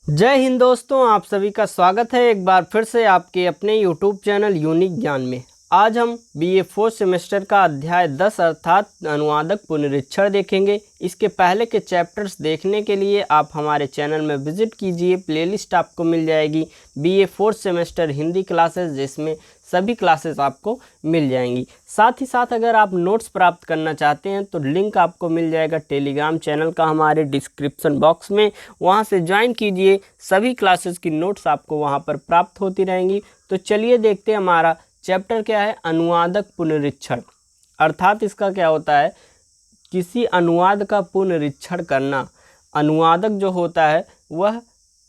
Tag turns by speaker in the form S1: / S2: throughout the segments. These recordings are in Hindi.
S1: जय हिंद दोस्तों, आप सभी का स्वागत है एक बार फिर से आपके अपने YouTube चैनल यूनिक ज्ञान में। आज हम BA 4 सेमेस्टर का अध्याय 10 अर्थात अनुवादक पुनरीक्षण देखेंगे। इसके पहले के चैप्टर्स देखने के लिए आप हमारे चैनल में विजिट कीजिए। प्लेलिस्ट आपको मिल जाएगी BA 4 सेमेस्टर हिंदी क्लासेस, जिसमें सभी क्लासेस आपको मिल जाएंगी। साथ ही साथ अगर आप नोट्स प्राप्त करना चाहते हैं तो लिंक आपको मिल जाएगा टेलीग्राम चैनल का हमारे डिस्क्रिप्शन बॉक्स में, वहां से ज्वाइन कीजिए। सभी क्लासेस की नोट्स आपको वहां पर प्राप्त होती रहेंगी। तो चलिए देखते हैं हमारा चैप्टर क्या है, अनुवादक पुनरीक्षण। अर्थात इसका क्या होता है, किसी अनुवाद का पुनरीक्षण करना। अनुवादक जो होता है वह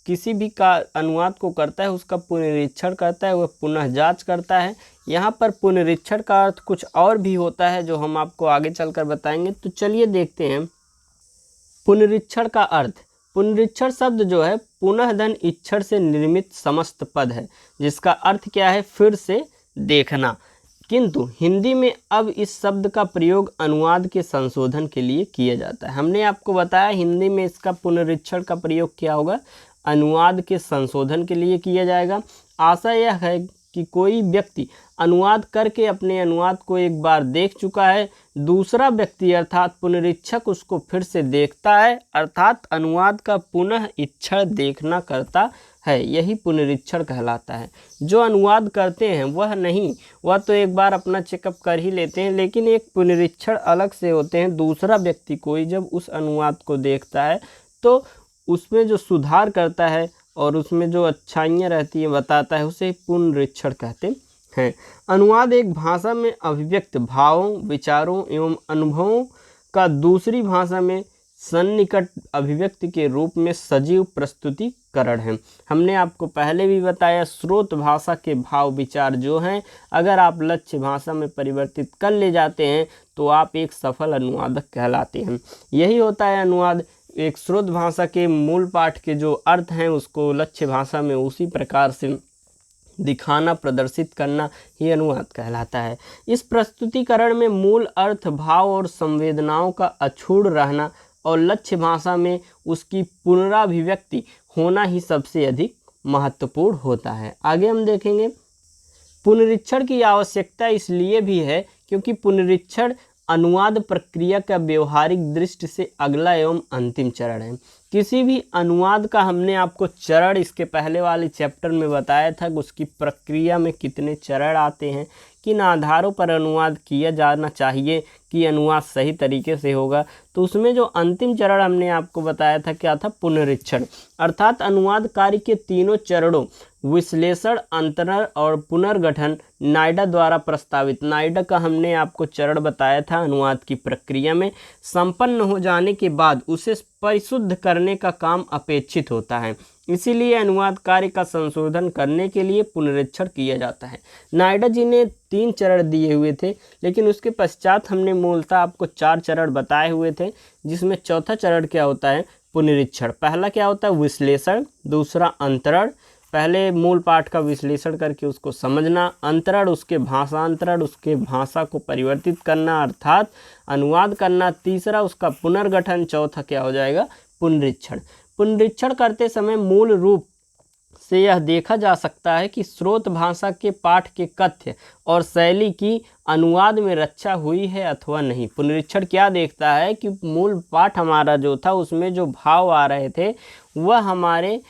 S1: किसी भी का अनुवाद को करता है, उसका पुनरीक्षण करता है, वह पुनः जांच करता है। यहाँ पर पुनरीक्षण का अर्थ कुछ और भी होता है जो हम आपको आगे चलकर बताएंगे। तो चलिए देखते हैं पुनरीक्षण का अर्थ। पुनरीक्षण शब्द जो है पुनः धन इक्षण से निर्मित समस्त पद है, जिसका अर्थ क्या है, फिर से देखना। किंतु हिंदी में अब इस शब्द का प्रयोग अनुवाद के संशोधन के लिए किया जाता है। हमने आपको बताया हिंदी में इसका पुनरीक्षण का प्रयोग क्या होगा, अनुवाद के संशोधन के लिए किया जाएगा। आशा यह है कि कोई व्यक्ति अनुवाद करके अपने अनुवाद को एक बार देख चुका है, दूसरा व्यक्ति अर्थात पुनरीक्षक उसको फिर से देखता है, अर्थात अनुवाद का पुनः इक्षण देखना करता है, यही पुनरीक्षण कहलाता है। जो अनुवाद करते हैं वह नहीं, वह तो एक बार अपना चेकअप कर ही लेते हैं, लेकिन एक पुनरीक्षण अलग से होते हैं। दूसरा व्यक्ति कोई जब उस अनुवाद को देखता है तो उसमें जो सुधार करता है और उसमें जो अच्छाइयाँ रहती है बताता है, उसे पुनरीक्षण कहते हैं। अनुवाद एक भाषा में अभिव्यक्त भावों, विचारों एवं अनुभवों का दूसरी भाषा में सन्निकट अभिव्यक्ति के रूप में सजीव प्रस्तुतिकरण है। हमने आपको पहले भी बताया, स्रोत भाषा के भाव विचार जो हैं, अगर आप लक्ष्य भाषा में परिवर्तित कर ले जाते हैं तो आप एक सफल अनुवादक कहलाते हैं। यही होता है अनुवाद, एक स्रोत भाषा के मूल पाठ के जो अर्थ हैं उसको लक्ष्य भाषा में उसी प्रकार से दिखाना, प्रदर्शित करना ही अनुवाद कहलाता है। इस प्रस्तुतिकरण में मूल अर्थ, भाव और संवेदनाओं का अछूड़ रहना और लक्ष्य भाषा में उसकी पुनराभिव्यक्ति होना ही सबसे अधिक महत्वपूर्ण होता है। आगे हम देखेंगे पुनरीक्षण की आवश्यकता इसलिए भी है क्योंकि पुनरीक्षण अनुवाद प्रक्रिया का व्यवहारिक दृष्टि से अगला एवं अंतिम चरण है। किसी भी अनुवाद का हमने आपको चरण इसके पहले वाले चैप्टर में बताया था, उसकी प्रक्रिया में कितने चरण आते हैं, किन आधारों पर अनुवाद किया जाना चाहिए कि अनुवाद सही तरीके से होगा। तो उसमें जो अंतिम चरण हमने आपको बताया था क्या था, पुनरीक्षण। अर्थात अनुवाद कार्य के तीनों चरणों विश्लेषण, अंतरण और पुनर्गठन नायडा द्वारा प्रस्तावित, नायडा का हमने आपको चरण बताया था, अनुवाद की प्रक्रिया में संपन्न हो जाने के बाद उसे परिशुद्ध करने का काम अपेक्षित होता है। इसीलिए अनुवाद कार्य का संशोधन करने के लिए पुनरीक्षण किया जाता है। नायडा जी ने 3 चरण दिए हुए थे, लेकिन उसके पश्चात हमने मूलतः आपको 4 चरण बताए हुए थे, जिसमें चौथा चरण क्या होता है, पुनरीक्षण। पहला क्या होता है, विश्लेषण, दूसरा अंतरण, पहले मूल पाठ का विश्लेषण करके उसको समझना, अंतरण उसके भाषांतरण, उसके भाषा को परिवर्तित करना अर्थात अनुवाद करना, तीसरा उसका पुनर्गठन, चौथा क्या हो जाएगा, पुनरीक्षण। पुनरीक्षण करते समय मूल रूप से यह देखा जा सकता है कि स्रोत भाषा के पाठ के कथ्य और शैली की अनुवाद में रक्षा हुई है अथवा नहीं। पुनरीक्षण क्या देखता है कि मूल पाठ हमारा जो था उसमें जो भाव आ रहे थे वह हमारे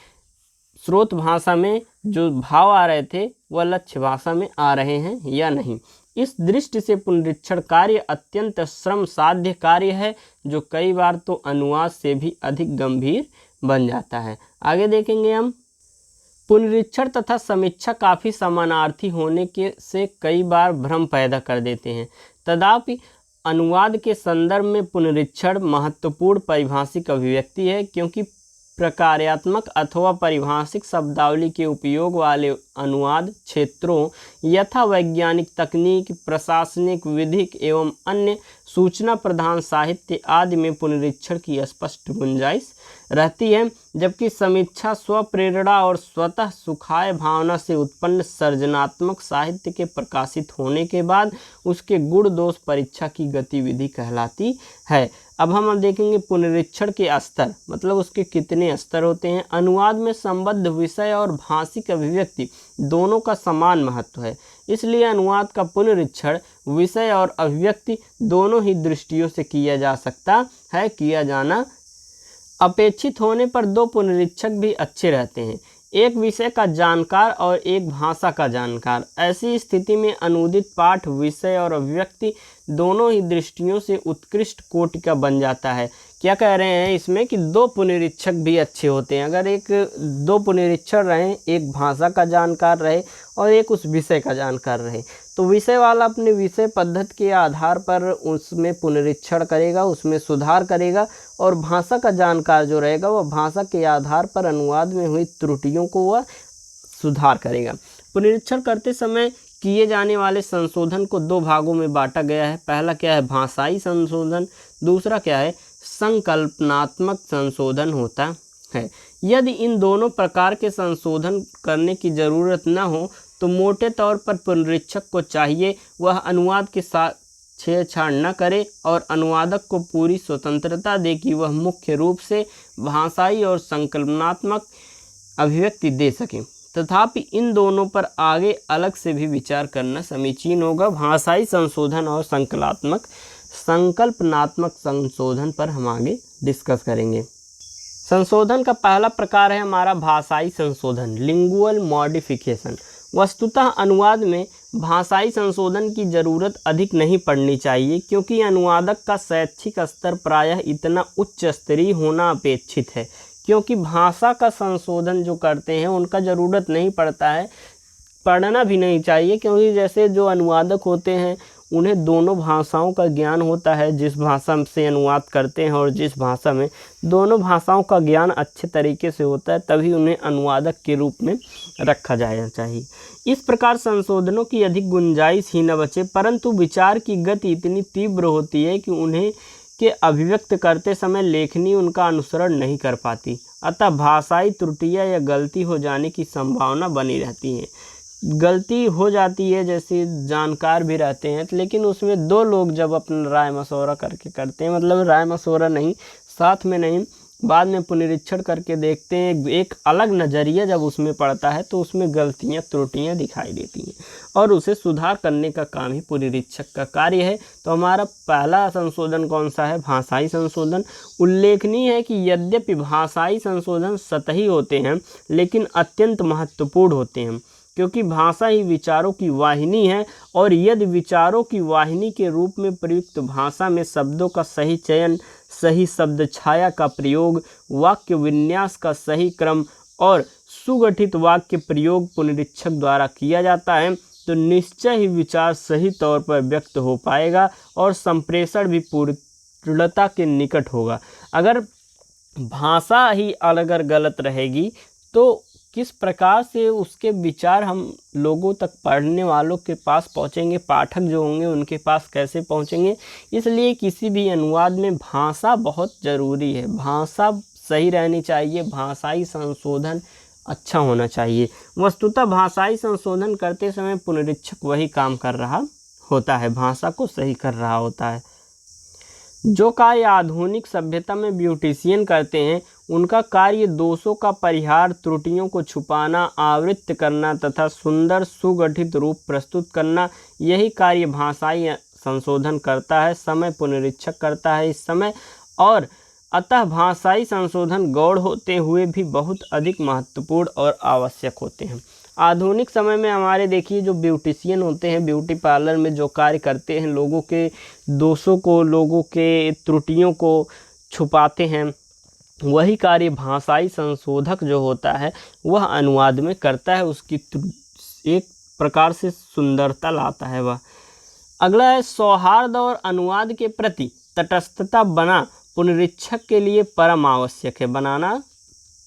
S1: स्रोत भाषा में जो भाव आ रहे थे वह लक्ष्य भाषा में आ रहे हैं या नहीं। इस दृष्टि से पुनरीक्षण कार्य अत्यंत श्रम साध्य कार्य है, जो कई बार तो अनुवाद से भी अधिक गंभीर बन जाता है। आगे देखेंगे हम, पुनरीक्षण तथा समीक्षा काफ़ी समानार्थी होने के से कई बार भ्रम पैदा कर देते हैं। तथापि अनुवाद के संदर्भ में पुनरीक्षण महत्वपूर्ण परिभाषिक अभिव्यक्ति है, क्योंकि प्रकार्यात्मक अथवा परिभाषिक शब्दावली के उपयोग वाले अनुवाद क्षेत्रों यथा वैज्ञानिक तकनीक, प्रशासनिक, विधिक एवं अन्य सूचना प्रधान साहित्य आदि में पुनरीक्षण की स्पष्ट गुंजाइश रहती है, जबकि समीक्षा स्वप्रेरणा और स्वतः सुखाय भावना से उत्पन्न सर्जनात्मक साहित्य के प्रकाशित होने के बाद उसके गुण दोष परीक्षा की गतिविधि कहलाती है। अब हम देखेंगे पुनरीक्षण के स्तर, मतलब उसके कितने स्तर होते हैं। अनुवाद में संबद्ध विषय और भाषिक अभिव्यक्ति दोनों का समान महत्व है, इसलिए अनुवाद का पुनरीक्षण विषय और अभिव्यक्ति दोनों ही दृष्टियों से किया जा सकता है, किया जाना अपेक्षित होने पर दो पुनरीक्षक भी अच्छे रहते हैं, एक विषय का जानकार और एक भाषा का जानकार। ऐसी स्थिति में अनुदित पाठ विषय और अभिव्यक्ति दोनों ही दृष्टियों से उत्कृष्ट कोटि का बन जाता है। क्या कह रहे हैं इसमें कि दो पुनरीक्षक भी अच्छे होते हैं। अगर एक दो पुनरीक्षक रहें, एक भाषा का जानकार रहे और एक उस विषय का जानकार रहे, तो विषय वाला अपने विषय पद्धति के आधार पर उसमें पुनरीक्षण करेगा, उसमें सुधार करेगा, और भाषा का जानकार जो रहेगा वह भाषा के आधार पर अनुवाद में हुई त्रुटियों को वह सुधार करेगा। पुनरीक्षण करते समय किए जाने वाले संशोधन को दो भागों में बांटा गया है। पहला क्या है, भाषाई संशोधन, दूसरा क्या है, संकल्पनात्मक संशोधन होता है। यदि इन दोनों प्रकार के संशोधन करने की ज़रूरत न हो तो मोटे तौर पर पुनरीक्षक को चाहिए वह अनुवाद के साथ छेड़छाड़ न करे और अनुवादक को पूरी स्वतंत्रता दे कि वह मुख्य रूप से भाषाई और संकल्पनात्मक अभिव्यक्ति दे सके। तथापि इन दोनों पर आगे अलग से भी विचार करना समीचीन होगा। भाषाई संशोधन और संकल्पनात्मक संशोधन पर हम आगे डिस्कस करेंगे। संशोधन का पहला प्रकार है हमारा भाषाई संशोधन, लिंगुअल मॉडिफिकेशन। वस्तुतः अनुवाद में भाषाई संशोधन की ज़रूरत अधिक नहीं पड़नी चाहिए, क्योंकि अनुवादक का शैक्षिक स्तर प्रायः इतना उच्च स्तरीय होना अपेक्षित है। क्योंकि भाषा का संशोधन जो करते हैं उनका ज़रूरत नहीं पड़ता है, पढ़ना भी नहीं चाहिए, क्योंकि जैसे जो अनुवादक होते हैं उन्हें दोनों भाषाओं का ज्ञान होता है। जिस भाषा से अनुवाद करते हैं और जिस भाषा में, दोनों भाषाओं का ज्ञान अच्छे तरीके से होता है, तभी उन्हें अनुवादक के रूप में रखा जाना चाहिए। इस प्रकार संशोधनों की अधिक गुंजाइश ही न बचे, परंतु विचार की गति इतनी तीव्र होती है कि उन्हें के अभिव्यक्त करते समय लेखनी उनका अनुसरण नहीं कर पाती, अतः भाषाई त्रुटियाँ या गलती हो जाने की संभावना बनी रहती है। गलती हो जाती है, जैसे जानकार भी रहते हैं, लेकिन उसमें दो लोग जब अपना राय मशवरा करके करते हैं, मतलब राय मशवरा नहीं, साथ में नहीं, बाद में पुनरीक्षण करके देखते हैं, एक अलग नज़रिया जब उसमें पड़ता है तो उसमें गलतियां त्रुटियां दिखाई देती हैं और उसे सुधार करने का काम ही पुनरीक्षक का कार्य है। तो हमारा पहला संशोधन कौन सा है, भाषाई संशोधन। उल्लेखनीय है कि यद्यपि भाषाई संशोधन सतही होते हैं लेकिन अत्यंत महत्वपूर्ण होते हैं, क्योंकि भाषा ही विचारों की वाहिनी है, और यदि विचारों की वाहिनी के रूप में प्रयुक्त भाषा में शब्दों का सही चयन, सही शब्द छाया का प्रयोग, वाक्य विन्यास का सही क्रम और सुगठित वाक्य प्रयोग पुनरीक्षक द्वारा किया जाता है, तो निश्चय ही विचार सही तौर पर व्यक्त हो पाएगा और संप्रेषण भी पूर्णता के निकट होगा। अगर भाषा ही अगर गलत रहेगी तो किस प्रकार से उसके विचार हम लोगों तक, पढ़ने वालों के पास पहुंचेंगे, पाठक जो होंगे उनके पास कैसे पहुंचेंगे। इसलिए किसी भी अनुवाद में भाषा बहुत ज़रूरी है, भाषा सही रहनी चाहिए, भाषाई संशोधन अच्छा होना चाहिए। वस्तुतः भाषाई संशोधन करते समय पुनरीक्षक वही काम कर रहा होता है, भाषा को सही कर रहा होता है। जो कार्य आधुनिक सभ्यता में ब्यूटिशियन करते हैं उनका कार्य दोषों का परिहार, त्रुटियों को छुपाना, आवृत्त करना तथा सुंदर सुगठित रूप प्रस्तुत करना, यही कार्य भाषाई संशोधन करता है, समय पुनरीक्षक करता है इस समय। और अतः भाषाई संशोधन गौड़ होते हुए भी बहुत अधिक महत्वपूर्ण और आवश्यक होते हैं। आधुनिक समय में हमारे देखिए जो ब्यूटिशियन होते हैं, ब्यूटी पार्लर में जो कार्य करते हैं, लोगों के दोषों को, लोगों के त्रुटियों को छुपाते हैं, वही कार्य भाषाई संशोधक जो होता है वह अनुवाद में करता है, उसकी एक प्रकार से सुंदरता लाता है वह। अगला है सौहार्द और अनुवाद के प्रति तटस्थता बना पुनरीक्षक के लिए परम आवश्यक है, बनाना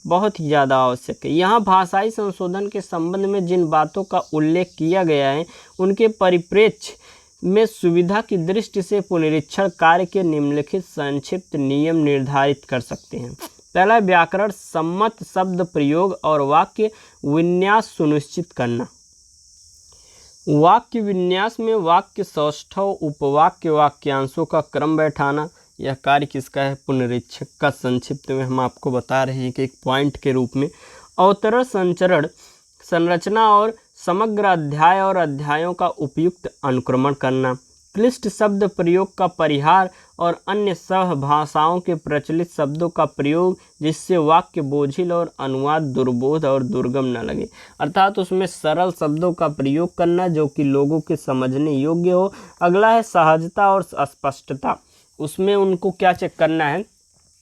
S1: बहुत ही ज़्यादा आवश्यक है। यहाँ भाषाई संशोधन के संबंध में जिन बातों का उल्लेख किया गया है उनके परिप्रेक्ष्य में सुविधा की दृष्टि से पुनरीक्षण कार्य के निम्नलिखित संक्षिप्त नियम निर्धारित कर सकते हैं। पहला, व्याकरण सम्मत शब्द प्रयोग और वाक्य विन्यास सुनिश्चित करना। वाक्य विन्यास में वाक्य सौष्ठव, उपवाक्य, वाक्यांशों का क्रम बैठाना, यह कार्य किसका है? पुनरीक्षक का। संक्षिप्त में हम आपको बता रहे हैं कि एक पॉइंट के रूप में अवतरण, संचरण, संरचना और समग्र अध्याय और अध्यायों का उपयुक्त अनुक्रमण करना, क्लिष्ट शब्द प्रयोग का परिहार और अन्य सह भाषाओं के प्रचलित शब्दों का प्रयोग जिससे वाक्य बोझिल और अनुवाद दुर्बोध और दुर्गम न लगे। अर्थात उसमें सरल शब्दों का प्रयोग करना जो कि लोगों के समझने योग्य हो। अगला है सहजता और स्पष्टता। उसमें उनको क्या चेक करना है?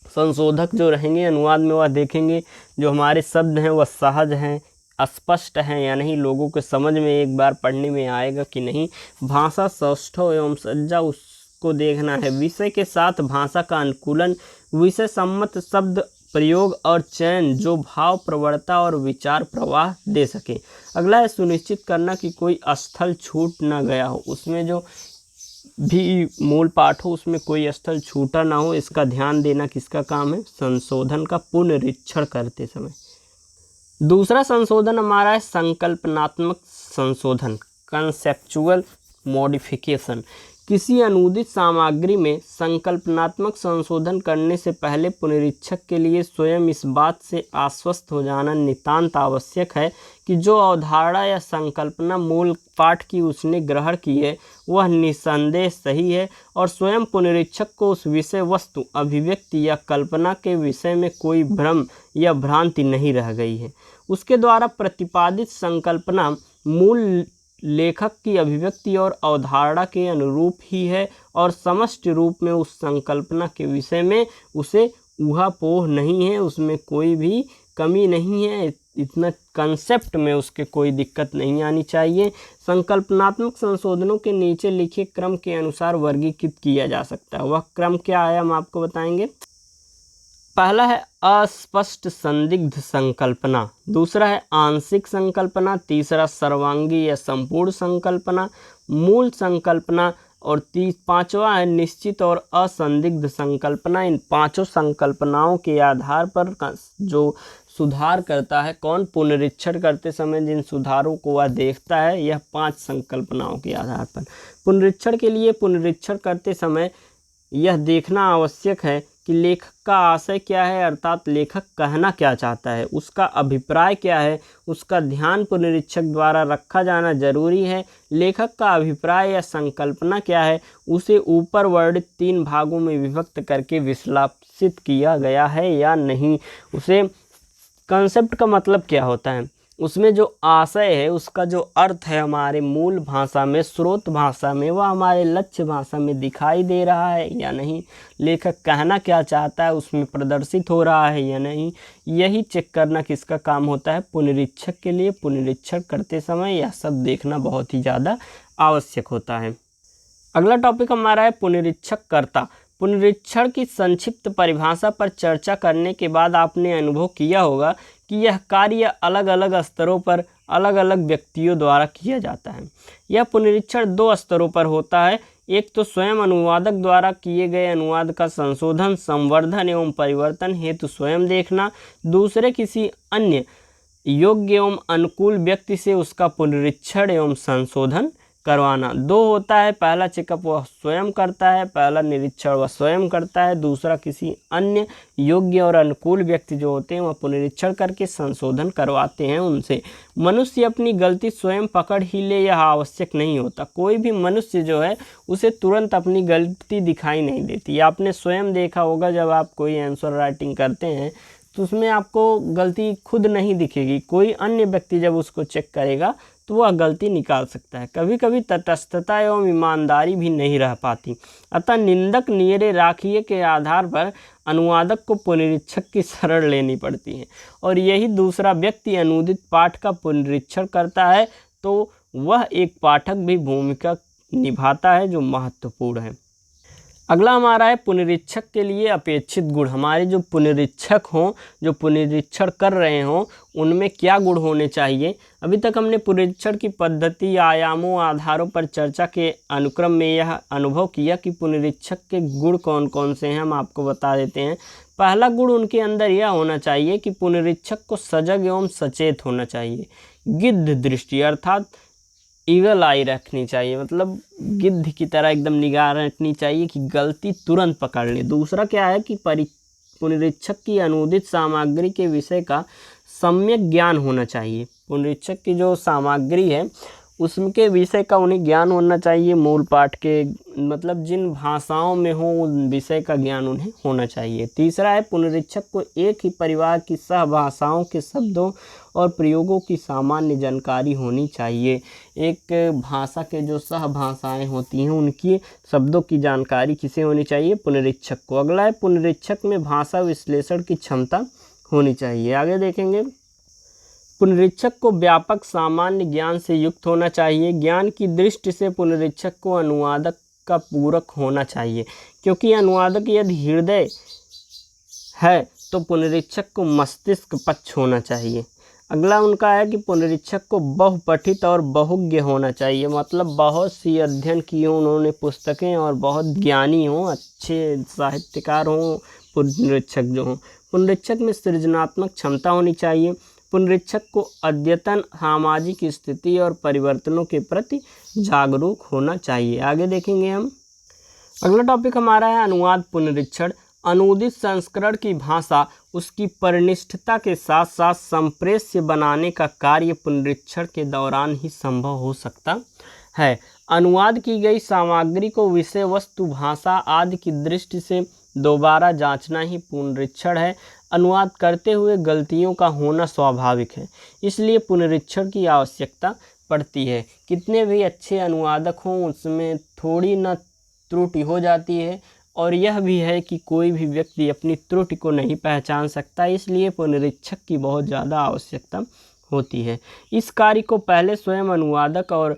S1: संशोधक जो रहेंगे अनुवाद में वह देखेंगे जो हमारे शब्द हैं वह सहज हैं, स्पष्ट हैं या नहीं, लोगों के समझ में एक बार पढ़ने में आएगा कि नहीं। भाषा सौष्ठव एवं सज्जा उसको देखना है। विषय के साथ भाषा का अनुकूलन, विषय सम्मत शब्द प्रयोग और चयन जो भाव प्रवणता और विचार प्रवाह दे सके। अगला है सुनिश्चित करना कि कोई स्थल छूट न गया हो। उसमें जो भी मूल पाठ हो उसमें कोई स्थल छूटा ना हो, इसका ध्यान देना किसका काम है? संशोधन का, पुनरीक्षण करते समय। दूसरा संशोधन हमारा है संकल्पनात्मक संशोधन, कंसेप्चुअल मॉडिफिकेशन। किसी अनुदित सामग्री में संकल्पनात्मक संशोधन करने से पहले पुनरीक्षक के लिए स्वयं इस बात से आश्वस्त हो जाना नितांत आवश्यक है कि जो अवधारणा या संकल्पना मूल पाठ की उसने ग्रहण की है वह निसंदेह सही है और स्वयं पुनरीक्षक को उस विषय वस्तु, अभिव्यक्ति या कल्पना के विषय में कोई भ्रम या भ्रांति नहीं रह गई है। उसके द्वारा प्रतिपादित संकल्पना मूल लेखक की अभिव्यक्ति और अवधारणा के अनुरूप ही है और समष्टि रूप में उस संकल्पना के विषय में उसे ऊहापोह नहीं है, उसमें कोई भी कमी नहीं है, इतना कंसेप्ट में उसके कोई दिक्कत नहीं आनी चाहिए। संकल्पनात्मक संशोधनों के नीचे लिखे क्रम के अनुसार वर्गीकृत किया जा सकता है। वह क्रम क्या है हम आपको बताएंगे। पहला है अस्पष्ट संदिग्ध संकल्पना, दूसरा है आंशिक संकल्पना, तीसरा सर्वांगी या संपूर्ण संकल्पना, मूल संकल्पना और पांचवा है निश्चित और असंदिग्ध संकल्पना। इन पांचों संकल्पनाओं के आधार पर जो सुधार करता है, कौन? पुनरीक्षण करते समय जिन सुधारों को वह देखता है, यह 5 संकल्पनाओं के आधार पर। पुनरीक्षण के लिए पुनरीक्षण करते समय यह देखना आवश्यक है कि लेखक का आशय क्या है, अर्थात लेखक कहना क्या चाहता है, उसका अभिप्राय क्या है, उसका ध्यान पुनरीक्षक द्वारा रखा जाना जरूरी है। लेखक का अभिप्राय या संकल्पना क्या है, उसे ऊपर वर्णित 3 भागों में विभक्त करके विश्लेषित किया गया है या नहीं। उसे कंसेप्ट का मतलब क्या होता है, उसमें जो आशय है, उसका जो अर्थ है हमारे मूल भाषा में, स्रोत भाषा में, वह हमारे लक्ष्य भाषा में दिखाई दे रहा है या नहीं, लेखक कहना क्या चाहता है उसमें प्रदर्शित हो रहा है या नहीं, यही चेक करना किसका काम होता है? पुनरीक्षक के लिए। पुनरीक्षण करते समय यह सब देखना बहुत ही ज़्यादा आवश्यक होता है। अगला टॉपिक हमारा है पुनरीक्षक कर्ता। पुनरीक्षण की संक्षिप्त परिभाषा पर चर्चा करने के बाद आपने अनुभव किया होगा कि यह कार्य अलग अलग स्तरों पर अलग अलग व्यक्तियों द्वारा किया जाता है। यह पुनरीक्षण 2 स्तरों पर होता है। एक तो स्वयं अनुवादक द्वारा किए गए अनुवाद का संशोधन, संवर्धन एवं परिवर्तन हेतु स्वयं देखना, दूसरे किसी अन्य योग्य एवं अनुकूल व्यक्ति से उसका पुनरीक्षण एवं संशोधन करवाना। 2 होता है, पहला चेकअप वह स्वयं करता है, पहला निरीक्षण वह स्वयं करता है, दूसरा किसी अन्य योग्य और अनुकूल व्यक्ति जो होते हैं वह पुनरीक्षण करके संशोधन करवाते हैं उनसे। मनुष्य अपनी गलती स्वयं पकड़ ही ले यह आवश्यक नहीं होता। कोई भी मनुष्य जो है उसे तुरंत अपनी गलती दिखाई नहीं देती। आपने स्वयं देखा होगा जब आप कोई आंसर राइटिंग करते हैं तो उसमें आपको गलती खुद नहीं दिखेगी, कोई अन्य व्यक्ति जब उसको चेक करेगा तो वह गलती निकाल सकता है। कभी कभी तटस्थता एवं ईमानदारी भी नहीं रह पाती, अतः निंदक नियरे राखिए के आधार पर अनुवादक को पुनरीक्षक की शरण लेनी पड़ती है और यही दूसरा व्यक्ति अनुदित पाठ का पुनरीक्षण करता है तो वह एक पाठक भी भूमिका निभाता है जो महत्वपूर्ण है। अगला हमारा है पुनरीक्षक के लिए अपेक्षित गुण। हमारे जो पुनरीक्षक हों, जो पुनरीक्षण कर रहे हों, उनमें क्या गुण होने चाहिए। अभी तक हमने पुनरीक्षण की पद्धति, आयामों, आधारों पर चर्चा के अनुक्रम में यह अनुभव किया कि पुनरीक्षक के गुण कौन कौन से हैं, हम आपको बता देते हैं। पहला गुण उनके अंदर यह होना चाहिए कि पुनरीक्षक को सजग एवं सचेत होना चाहिए। गिद्ध दृष्टि, अर्थात ईगल आई रखनी चाहिए, मतलब गिद्ध की तरह एकदम निगाह रखनी चाहिए कि गलती तुरंत पकड़ ले। दूसरा क्या है कि पुनरीक्षक की अनुदित सामग्री के विषय का सम्यक ज्ञान होना चाहिए। पुनरीक्षक की जो सामग्री है उसके विषय का उन्हें ज्ञान होना चाहिए, मूल पाठ के मतलब जिन भाषाओं में हो उन विषय का ज्ञान उन्हें होना चाहिए। तीसरा है पुनरीक्षक को एक ही परिवार की सहभाषाओं के शब्दों और प्रयोगों की सामान्य जानकारी होनी चाहिए। एक भाषा के जो सहभाषाएं होती हैं उनकी शब्दों की जानकारी किसे होनी चाहिए? पुनरीक्षक को। अगला है पुनरीक्षक में भाषा विश्लेषण की क्षमता होनी चाहिए। आगे देखेंगे, पुनरीक्षक को व्यापक सामान्य ज्ञान से युक्त होना चाहिए। ज्ञान की दृष्टि से पुनरीक्षक को अनुवादक का पूरक होना चाहिए, क्योंकि अनुवादक यदि हृदय है तो पुनरीक्षक को मस्तिष्क पक्ष होना चाहिए। अगला उनका है कि पुनरीक्षक को बहुपठित और बहुज्ञ होना चाहिए, मतलब बहुत सी अध्ययन की हो उन्होंने पुस्तकें और बहुत ज्ञानी हों, अच्छे साहित्यकार हों पुनरीक्षक जो हों। पुनरीक्षक में सृजनात्मक क्षमता होनी चाहिए। पुनरीक्षक को अद्यतन सामाजिक स्थिति और परिवर्तनों के प्रति जागरूक होना चाहिए। आगे देखेंगे हम, अगला टॉपिक हमारा है अनुवाद पुनरीक्षण। अनुदित संस्करण की भाषा उसकी परिनिष्ठता के साथ साथ संप्रेष्य बनाने का कार्य पुनरीक्षण के दौरान ही संभव हो सकता है। अनुवाद की गई सामग्री को विषय वस्तु भाषा आदि की दृष्टि से दोबारा जांचना ही पुनरीक्षण है। अनुवाद करते हुए गलतियों का होना स्वाभाविक है, इसलिए पुनरीक्षण की आवश्यकता पड़ती है। कितने भी अच्छे अनुवादक हों उसमें थोड़ी न त्रुटि हो जाती है, और यह भी है कि कोई भी व्यक्ति अपनी त्रुटि को नहीं पहचान सकता, इसलिए पुनरीक्षक की बहुत ज़्यादा आवश्यकता होती है। इस कार्य को पहले स्वयं अनुवादक और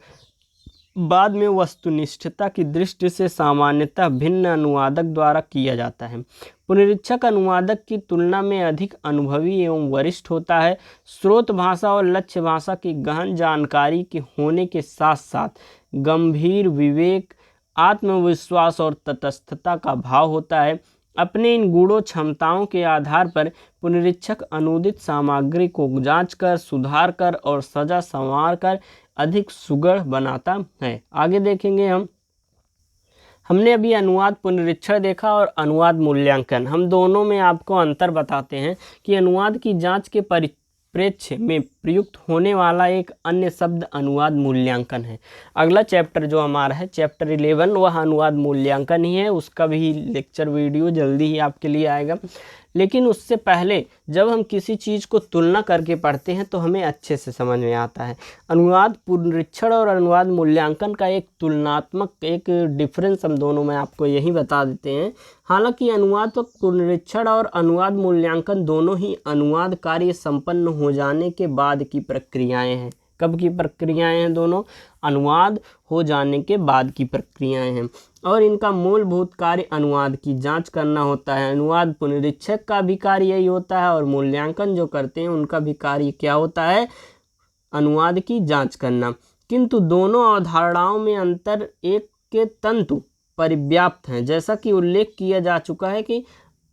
S1: बाद में वस्तुनिष्ठता की दृष्टि से सामान्यतः भिन्न अनुवादक द्वारा किया जाता है। पुनरीक्षक अनुवादक की तुलना में अधिक अनुभवी एवं वरिष्ठ होता है। स्रोत भाषा और लक्ष्य भाषा की गहन जानकारी के होने के साथ साथ गंभीर विवेक, आत्मविश्वास और तटस्थता का भाव होता है। अपने इन गुणों क्षमताओं के आधार पर पुनरीक्षक अनुदित सामग्री को जांचकर, सुधार कर और सजा संवार कर अधिक सुगढ़ बनाता है। आगे देखेंगे हमने अभी अनुवाद पुनरीक्षण देखा और अनुवाद मूल्यांकन। हम दोनों में आपको अंतर बताते हैं कि अनुवाद की जांच के परिप्रेक्ष्य में प्रयुक्त होने वाला एक अन्य शब्द अनुवाद मूल्यांकन है। अगला चैप्टर जो हमारा है चैप्टर 11 वह अनुवाद मूल्यांकन ही है। उसका भी लेक्चर वीडियो जल्दी ही आपके लिए आएगा। लेकिन उससे पहले जब हम किसी चीज़ को तुलना करके पढ़ते हैं तो हमें अच्छे से समझ में आता है। अनुवाद पुनरीक्षण और अनुवाद मूल्यांकन का एक तुलनात्मक एक डिफरेंस हम दोनों में आपको यही बता देते हैं। हालांकि अनुवाद पुनरीक्षण और अनुवाद मूल्यांकन दोनों ही अनुवाद कार्य संपन्न हो जाने के बाद की प्रक्रियाएं हैं। कब की प्रक्रियाएं हैं? दोनों अनुवाद हो जाने के बाद की प्रक्रियाएं हैं, और इनका मूलभूत कार्य अनुवाद की जांच करना होता है। अनुवाद पुनरीक्षक का भी कार्य यही होता है और मूल्यांकन जो करते हैं उनका भी कार्य क्या होता है? अनुवाद की जांच करना। किंतु दोनों अवधारणाओं में अंतर एक के तंतु परिव्याप्त हैं। जैसा कि उल्लेख किया जा चुका है कि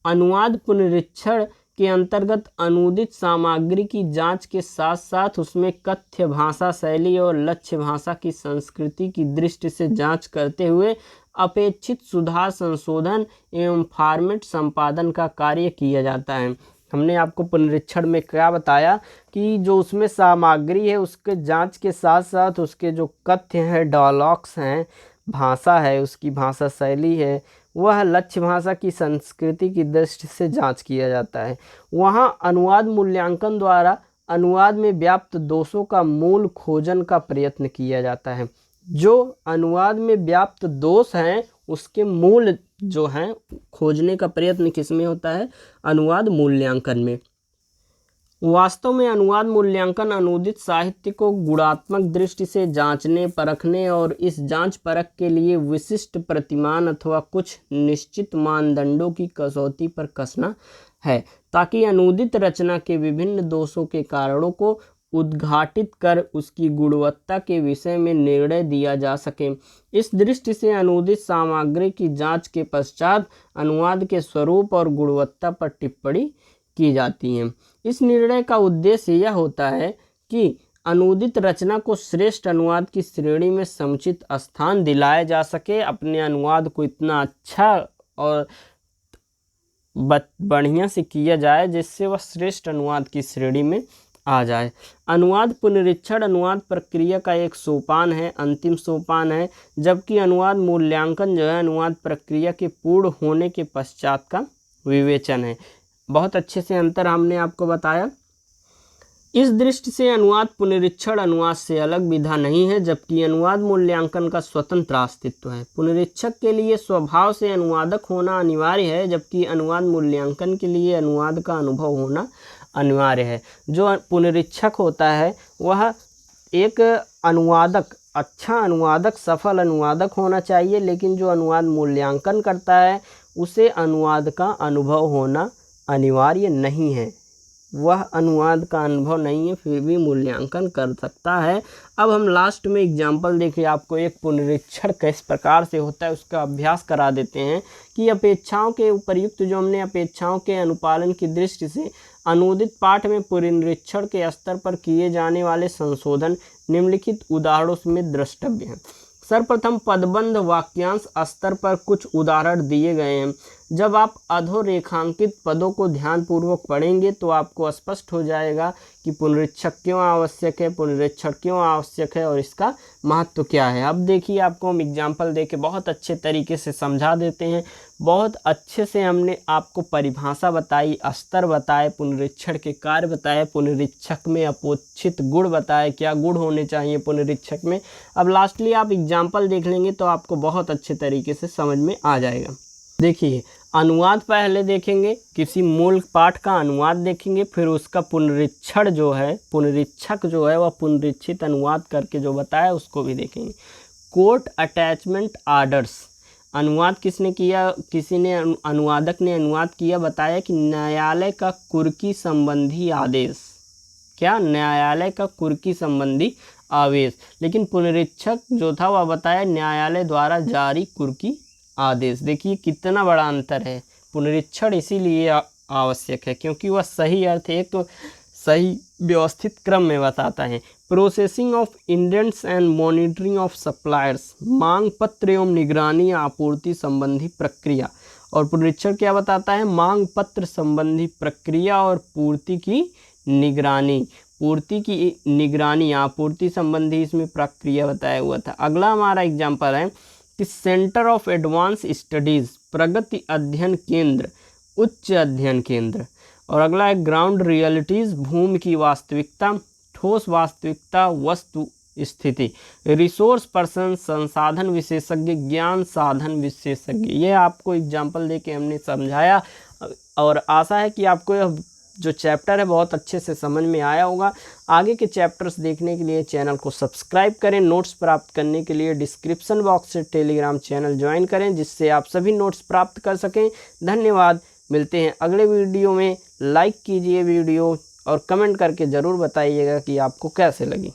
S1: अनुवाद पुनरीक्षण के अंतर्गत अनुदित सामग्री की जांच के साथ साथ उसमें कथ्य भाषा शैली और लक्ष्य भाषा की संस्कृति की दृष्टि से जांच करते हुए अपेक्षित सुधार, संशोधन एवं फॉर्मेट संपादन का कार्य किया जाता है। हमने आपको पुनरीक्षण में क्या बताया कि जो उसमें सामग्री है उसके जांच के साथ साथ उसके जो कथ्य हैं, डायलॉग्स हैं, भाषा है, उसकी भाषा शैली है, वह लक्ष्य भाषा की संस्कृति की दृष्टि से जांच किया जाता है। वहाँ अनुवाद मूल्यांकन द्वारा अनुवाद में व्याप्त दोषों का मूल खोजन का प्रयत्न किया जाता है। जो अनुवाद में व्याप्त दोष हैं उसके मूल जो हैं खोजने का प्रयत्न किसमें होता है? अनुवाद मूल्यांकन में। वास्तव में अनुवाद मूल्यांकन अनुदित साहित्य को गुणात्मक दृष्टि से जांचने, परखने और इस जांच परख के लिए विशिष्ट प्रतिमान अथवा कुछ निश्चित मानदंडों की कसौटी पर कसना है, ताकि अनुदित रचना के विभिन्न दोषों के कारणों को उद्घाटित कर उसकी गुणवत्ता के विषय में निर्णय दिया जा सके। इस दृष्टि से अनुदित सामग्री की जांच के पश्चात अनुवाद के स्वरूप और गुणवत्ता पर टिप्पणी की जाती है। इस निर्णय का उद्देश्य यह होता है कि अनुदित रचना को श्रेष्ठ अनुवाद की श्रेणी में समुचित स्थान दिलाया जा सके, अपने अनुवाद को इतना अच्छा और बढ़िया से किया जाए जिससे वह श्रेष्ठ अनुवाद की श्रेणी में आ जाए। अनुवाद पुनरीक्षण अनुवाद प्रक्रिया का एक सोपान है, अंतिम सोपान है, जबकि अनुवाद मूल्यांकन जो है अनुवाद प्रक्रिया के पूर्ण होने के पश्चात का विवेचन है। बहुत अच्छे से अंतर हमने आपको बताया। इस दृष्टि से अनुवाद पुनरीक्षण अनुवाद से अलग विधा नहीं है, जबकि अनुवाद मूल्यांकन का स्वतंत्र अस्तित्व है। पुनरीक्षक के लिए स्वभाव से अनुवादक होना अनिवार्य है, जबकि अनुवाद मूल्यांकन के लिए अनुवाद का अनुभव होना अनिवार्य है। जो पुनरीक्षक होता है वह एक अनुवादक, अच्छा अनुवादक, सफल अनुवादक होना चाहिए, लेकिन जो अनुवाद मूल्यांकन करता है उसे अनुवाद का अनुभव होना अनिवार्य नहीं है। वह अनुवाद का अनुभव नहीं है फिर भी मूल्यांकन कर सकता है। अब हम लास्ट में एग्जाम्पल देखिए, आपको एक पुनरीक्षण किस प्रकार से होता है उसका अभ्यास करा देते हैं कि अपेक्षाओं के उपर्युक्त जो हमने अपेक्षाओं के अनुपालन की दृष्टि से अनुदित पाठ में पुनरीक्षण के स्तर पर किए जाने वाले संशोधन निम्नलिखित उदाहरणों में द्रष्टव्य हैं। सर्वप्रथम पदबंध वाक्यांश स्तर पर कुछ उदाहरण दिए गए हैं। जब आप अधोरेखांकित पदों को ध्यानपूर्वक पढ़ेंगे तो आपको स्पष्ट हो जाएगा कि पुनरीक्षक क्यों आवश्यक है, पुनरीक्षण क्यों आवश्यक है और इसका महत्व क्या है। अब देखिए, आपको हम एग्जाम्पल देके बहुत अच्छे तरीके से समझा देते हैं। बहुत अच्छे से हमने आपको परिभाषा बताई, स्तर बताए, पुनरीक्षण के कार्य बताए, पुनरीक्षक में अपेक्षित गुण बताए, क्या गुण होने चाहिए पुनरीक्षक में। अब लास्टली आप एग्जाम्पल देख लेंगे तो आपको बहुत अच्छे तरीके से समझ में आ जाएगा। देखिए, अनुवाद पहले देखेंगे, किसी मूल पाठ का अनुवाद देखेंगे, फिर उसका पुनरीक्षण जो है, पुनरीक्षक जो है वह पुनरीक्षित अनुवाद करके जो बताया उसको भी देखेंगे। कोर्ट अटैचमेंट आर्डर्स, अनुवाद किसने किया, किसी ने अनुवादक ने अनुवाद किया, बताया कि न्यायालय का कुर्की संबंधी आदेश, क्या न्यायालय का कुर्की संबंधी आदेश, लेकिन पुनरीक्षक जो था वह बताया न्यायालय द्वारा जारी कुर्की आदेश। देखिए कितना बड़ा अंतर है। पुनरीक्षण इसीलिए आवश्यक है क्योंकि वह सही अर्थ एक सही व्यवस्थित क्रम में बताता है। Processing of indents and monitoring of suppliers, मांग पत्र एवं निगरानी आपूर्ति संबंधी प्रक्रिया। और पुनरीक्षण क्या बताता है, मांग पत्र संबंधी प्रक्रिया और पूर्ति की निगरानी, पूर्ति की निगरानी, आपूर्ति संबंधी इसमें प्रक्रिया बताया हुआ था। अगला हमारा एग्जाम्पल है कि सेंटर ऑफ एडवांस स्टडीज़, प्रगति अध्ययन केंद्र, उच्च अध्ययन केंद्र। और अगला है ग्राउंड रियलिटीज़, भूमि की वास्तविकता, ठोस वास्तविकता, वस्तु स्थिति। रिसोर्स पर्सन, संसाधन विशेषज्ञ, ज्ञान साधन विशेषज्ञ। ये आपको एग्जाम्पल देके हमने समझाया और आशा है कि आपको यह जो चैप्टर है बहुत अच्छे से समझ में आया होगा। आगे के चैप्टर्स देखने के लिए चैनल को सब्सक्राइब करें। नोट्स प्राप्त करने के लिए डिस्क्रिप्शन बॉक्स से टेलीग्राम चैनल ज्वाइन करें जिससे आप सभी नोट्स प्राप्त कर सकें। धन्यवाद। मिलते हैं अगले वीडियो में। लाइक कीजिए वीडियो और कमेंट करके ज़रूर बताइएगा कि आपको कैसे लगी।